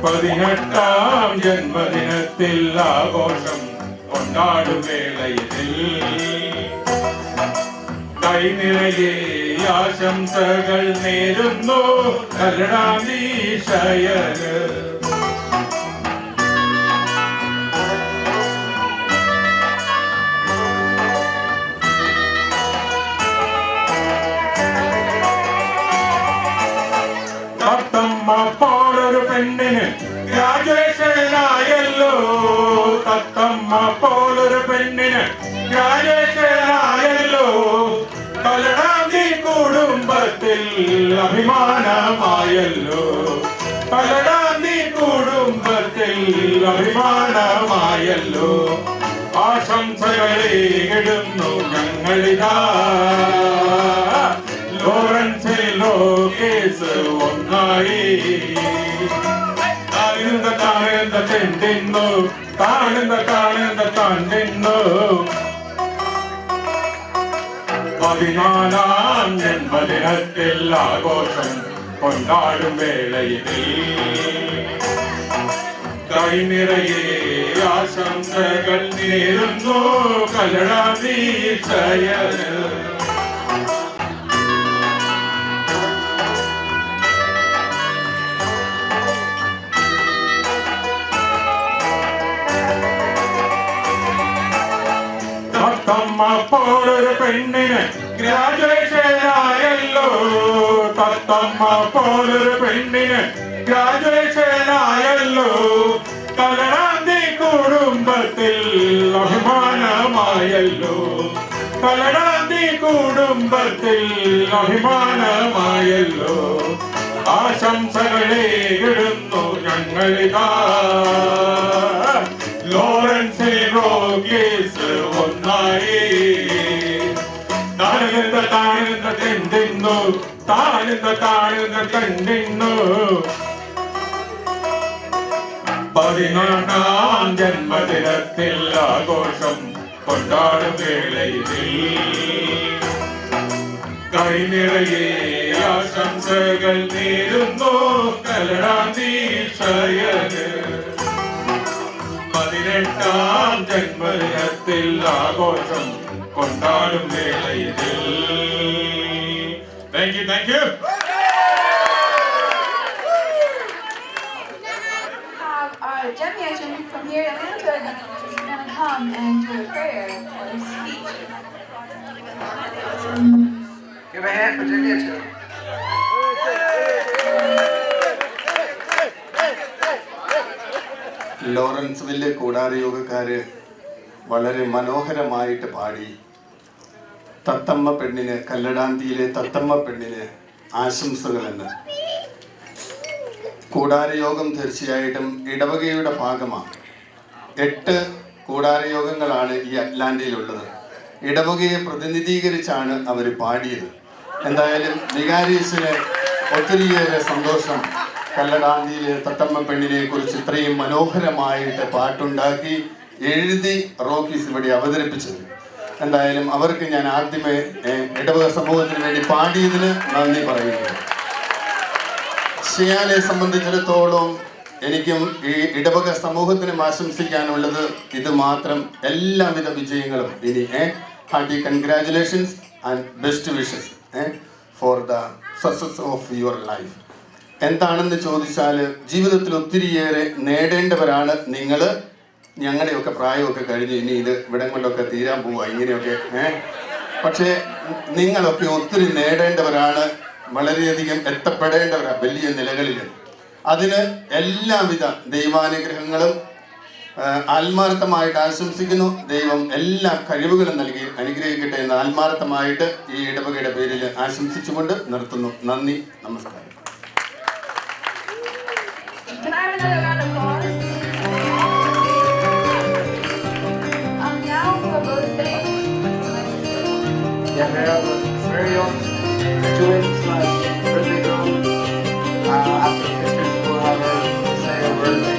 പതിനെട്ടാം ജന്മദിനത്തിൽ ആഘോഷം കൊണ്ടാടും വേളയിൽ കൈനിറയെ ആശംസകൾ നേരുന്നു കല്ലടാനീശയന്. തത്തമ്മ പോലൊരു പെണ്ണിന് ഗ്രാജുവേഷനായല്ലോ. തത്തമ്മ പോലൊരു പെണ്ണിന് ഗ്രാജുവേഷനായല്ലോ. കല്ലടാന്തി കുടുംബത്തിൽ അഭിമാനമായല്ലോ. കല്ലടാന്തി കുടുംബത്തിൽ അഭിമാനമായല്ലോ. ആശംസകളെ ഇടുന്നു ഞങ്ങളിതാ. ലോറൻസിൽ ലോകേസ് ഒന്നായി താഴ്ന്ന താഴ്ന്ന തെണ്ടിന്നു. താഴ്ന്ന താഴ്ന്ന താണ്ടിന്നു. 14ാം ജന്മദിനത്തിൽ ആഘോഷം കൊണ്ടാടും വേളയിൽ കൈനിറയെ ആശംസകൾ നേരുന്നു കല്ലടാനീശയന്. തത്തമ്മ പോലൊരു പെണ്ണിന് ഗ്രാജുവേഷനായല്ലോ. തത്തമ്മ പോലൊരു പെണ്ണിന് ഗ്രാജുവേഷനായല്ലോ. കല്ലടാന്തി കുടുംബത്തിൽ അഭിമാനമായല്ലോ. കല്ലടാന്തി കുടുംബത്തിൽ അഭിമാനമായല്ലോ. ആശംസകളെ ഇടുന്നു ഞങ്ങളിതാ. ലോറൻസിൽ റോഗീസ് ഒന്നായി താഴ്ന്ന താഴ്ന്ന തെണ്ടിന്നു. താഴ്ന്ന താഴ്ന്ന തെണ്ടിന്നു. 14 ജന്മദിനത്തിൽ ആഘോഷം കൊണ്ടാടും വേളയിൽ കൈ നിറയെ ആശംസകൾ നേരുന്നു കല്ലടാന്തീശയന് 18 ജന്മദിനത്തിൽ ആഘോഷം കൊണ്ടാടും വേളയിൽ. Thank you, thank you. Jemmy Etchen from here in Atlanta is going to come and do a prayer or a speech. Give a hand for Jemmy Etchen. ലോറൻസ്വില്ലെ കൂടാരയോഗക്കാര് വളരെ മനോഹരമായിട്ട് പാടി തത്തമ്മ പെണ്ണിന്, കല്ലടാന്തിയിലെ തത്തമ്മ പെണ്ണിന് ആശംസകളെന്ന്. കൂടാരയോഗം തീർച്ചയായിട്ടും ഇടവകയുടെ ഭാഗമാണ്. 8 കൂടാരയോഗങ്ങളാണ് ഈ അറ്റ്ലാന്റയിലുള്ളത്. ഇടവകയെ പ്രതിനിധീകരിച്ചാണ് അവർ പാടിയത്. എന്തായാലും വികാരീസിന് ഒത്തിരിയേറെ സന്തോഷം. കല്ലടാന്തിയിലെ തത്തമ്മ പെണ്ണിനെ കുറിച്ച് ഇത്രയും മനോഹരമായിട്ട് പാട്ടുണ്ടാക്കി എഴുതി റോക്കീസ് ഇവിടെ അവതരിപ്പിച്ചത്. എന്തായാലും അവർക്ക് ഞാൻ ആദ്യമേ ഇടവക സമൂഹത്തിന് വേണ്ടി പാടിയതിന് നന്ദി പറയുന്നു. ഷിയാനെ സംബന്ധിച്ചിടത്തോളം എനിക്കും ഈ ഇടവക സമൂഹത്തിനും ആശംസിക്കാനുള്ളത് ഇത് മാത്രം. എല്ലാവിധ വിജയങ്ങളും ഇനി. Hearty congratulations and best wishes for the success of your life. എന്താണെന്ന് ചോദിച്ചാൽ ജീവിതത്തിൽ ഒത്തിരിയേറെ നേടേണ്ടവരാണ് നിങ്ങൾ. ഞങ്ങളുടെയൊക്കെ പ്രായമൊക്കെ കഴിഞ്ഞ് ഇനി ഇത് ഇവിടം കൊണ്ടൊക്കെ തീരാൻ പോവുക ഇങ്ങനെയൊക്കെ. പക്ഷേ നിങ്ങളൊക്കെ ഒത്തിരി നേടേണ്ടവരാണ്, വളരെയധികം എത്തപ്പെടേണ്ടവരാണ് വലിയ നിലകളിൽ. അതിന് എല്ലാവിധ ദൈവാനുഗ്രഹങ്ങളും ആത്മാർത്ഥമായിട്ട് ആശംസിക്കുന്നു. ദൈവം എല്ലാ കഴിവുകളും നൽകി അനുഗ്രഹിക്കട്ടെ എന്ന് ആത്മാർത്ഥമായിട്ട് ഈ ഇടവകയുടെ പേരിൽ ആശംസിച്ചുകൊണ്ട് നിർത്തുന്നു. നന്ദി, നമസ്കാരം. Can I have another round of applause? Now for a birthday. Yeah, very young twin/birthday girl. After the pictures, we'll have her say her birthday.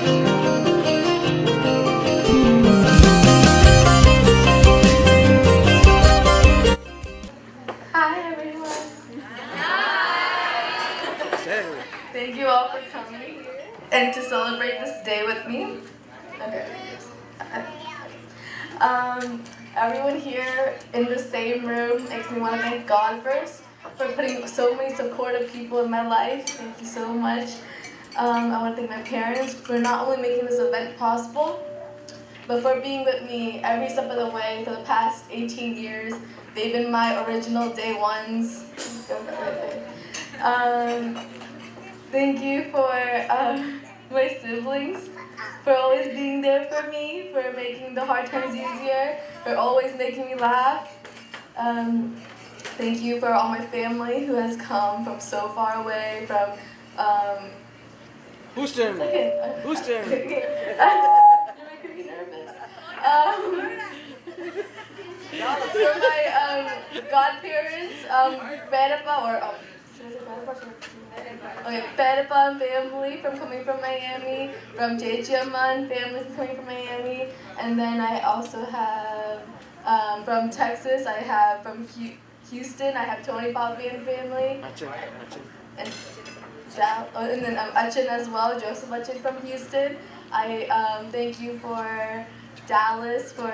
Hi everyone. Thank you all for coming and to celebrate this day with me. Okay. Everyone here in the same room makes me want to thank God first for putting so many supportive people in my life. Thank you so much. I want to thank my parents for not only making this event possible, but for being with me every step of the way for the past 18 years. They've been my original day ones. Thank you for my siblings, for always being there for me, for making the hard times easier, for always making me laugh. Thank you for all my family who has come from so far away, from Houston. Houston. You're making me nervous. For my godparents, Bedapa or should I say Bedapa? Okay, Bedapa family from coming from Miami, from Jejiaman family from coming from Miami, and then I also have from Texas. I have from Houston. I have Tony Poppy and family. And then Achin as well, Joseph Achin from Houston. I thank you for Dallas, for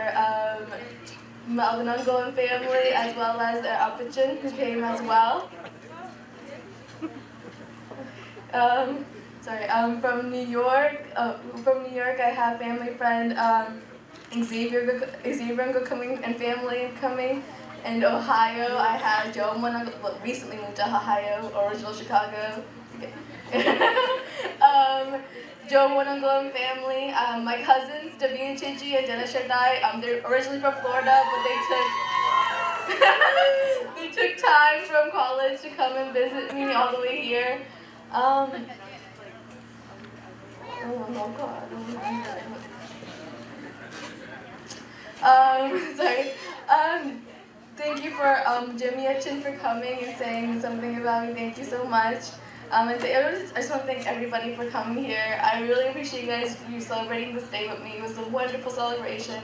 Melvin Uncle and family, as well as their Apachin who came as well. From New York, I have family friend Xavier Uncle coming and family coming. In Ohio, I have Joe Monago, recently moved to Ohio, original Chicago. Joe Monago and family. My cousins, Davina Chichi and Dennis Shaddai, they're originally from Florida, but they took time from college to come and visit me all the way here. Oh God. Sorry. Thank you for Jimmy Achin for coming and saying something about me. Thank you so much. And I just want to thank everybody for coming here. I really appreciate you celebrating this day with me. It was a wonderful celebration.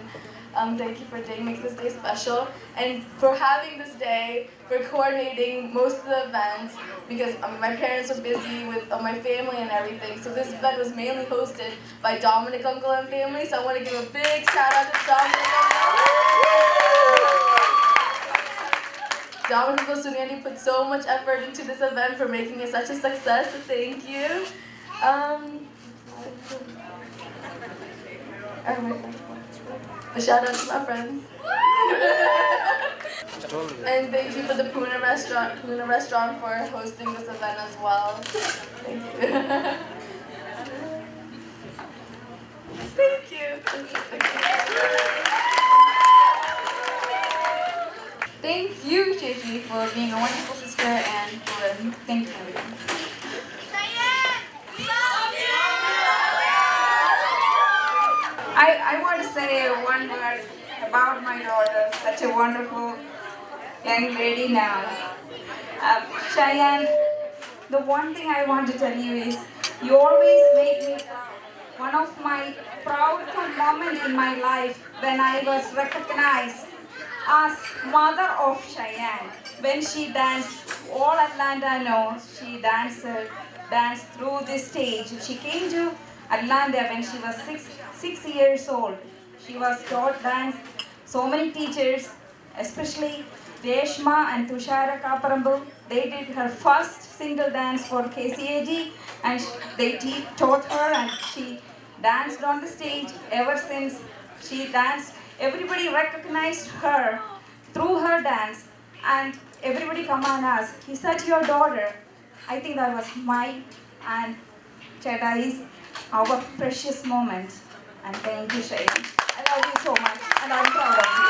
Thank you for making this day special, and for having this day, for coordinating most of the events, because my parents were busy with my family and everything, so this event was mainly hosted by Dominic Uncle and family, so I want to give a big shout out to Dominic Uncle. Dominic Uncle Sunyandy put so much effort into this event for making it such a success, so thank you. A shout out to my friends. And thank you for the Pune restaurant for hosting this event as well. Thank you. Thank you. Thank you, Gigi, for being a wonderful sister and for thank you for everything. I want to say one word about my daughter, such a wonderful young lady now. Cheyenne, the one thing I want to tell you is, you always make me proud. One of my proudful moments in my life when I was recognized as mother of Cheyenne. When she danced, all Atlanta knows she danced through this stage. She came to Atlanta when she was six years old. She was taught dance. So many teachers, especially Reshma and Tushara Kaparambu, they did her first single dance for KCAG, and they taught her, and she danced on the stage. Ever since she danced, everybody recognized her through her dance, and everybody come and ask, is that your daughter? I think that was my and Chedai's, our precious moment. And thank you, Cheyenne. I love you so much, and I'm proud of you.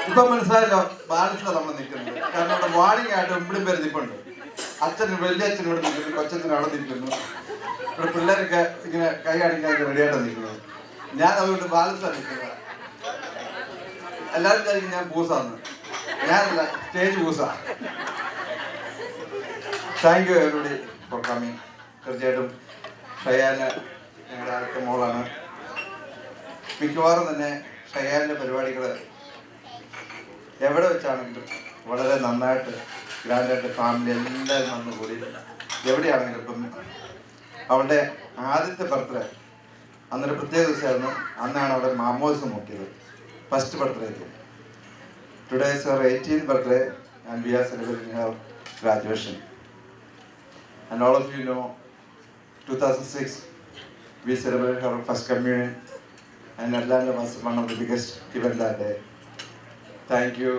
ഇപ്പം മനസ്സിലായല്ലോ, ബാലൻസിലാണ് നമ്മൾ നിൽക്കുന്നത്. കാരണം ഇവിടെ warning ആയിട്ട് ഇവിടെയും പേര് നിൽപ്പുണ്ട്. അച്ഛനും വലിയ അച്ഛനും ഇവിടെ നിൽക്കുന്നു, കൊച്ചച്ഛനും അവിടെ നിൽക്കുന്നു. ഇവിടെ പിള്ളേരൊക്കെ ഇങ്ങനെ കൈ അടിക്കാനൊക്കെ റെഡിയായിട്ടാണ് നിൽക്കുന്നത്. ഞാൻ അതുകൊണ്ട് ബാലൻസാണ് നിൽക്കുന്നത്. എല്ലാവരും വിചാരിക്കും ഞാൻ പൂസാന്ന്. ഞാനല്ല, സ്റ്റേജ് പൂസാ. Thank you everybody for coming. തീർച്ചയായിട്ടും ഷയാന് ഞങ്ങളുടെ ആദ്യത്തെ മോളാണ്. മിക്കവാറും തന്നെ ഷയാൻ്റെ പരിപാടികൾ എവിടെ വെച്ചാണെങ്കിലും വളരെ നന്നായിട്ട് ഗ്രാൻഡായിട്ട് ഫാമിലി എല്ലാവരും വന്നു കൂടി എവിടെയാണെങ്കിലും ഇപ്പം അവളുടെ ആദ്യത്തെ ബർത്ത്ഡേ അന്നൊരു പ്രത്യേക ദിവസമായിരുന്നു. അന്നാണ് അവിടെ മാമോസ് നോക്കിയത്, ഫസ്റ്റ് ബർത്ത്ഡേക്ക്. Today is Har 18th birthday and we are celebrating her graduation. And all of you know, 2006 we celebrated her first communion, and Atlanta was one of the biggest events that day. Thank you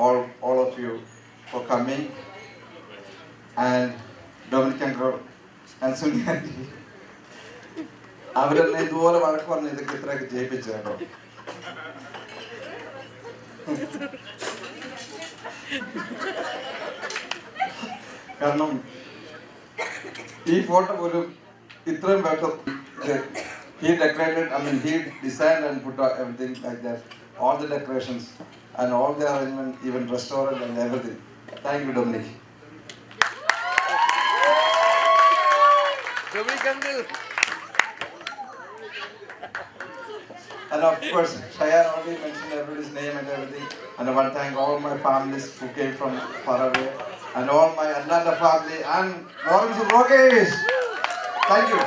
all of you for coming, and Dominic Uncle and Sunyandy, അവരെന്നെ ഇതുപോലെ വഴക്ക് പറഞ്ഞ് ഇതൊക്കെ ഇത്രയൊക്കെ ജയിപ്പിച്ചു കേട്ടോ. കാരണം ഈ photo പോലും ഇത്രയും വേഗം he decorated, he designed and put everything like that, all the decorations and all the arrangement, even restaurant and everything. Thank you, Dominic. Dominic Uncle. And of course, Cheyenne already mentioned everybody's name and everything. And I want to thank all my families who came from far away, and all my Atlanta family and Lawrence Rogesh. Thank you.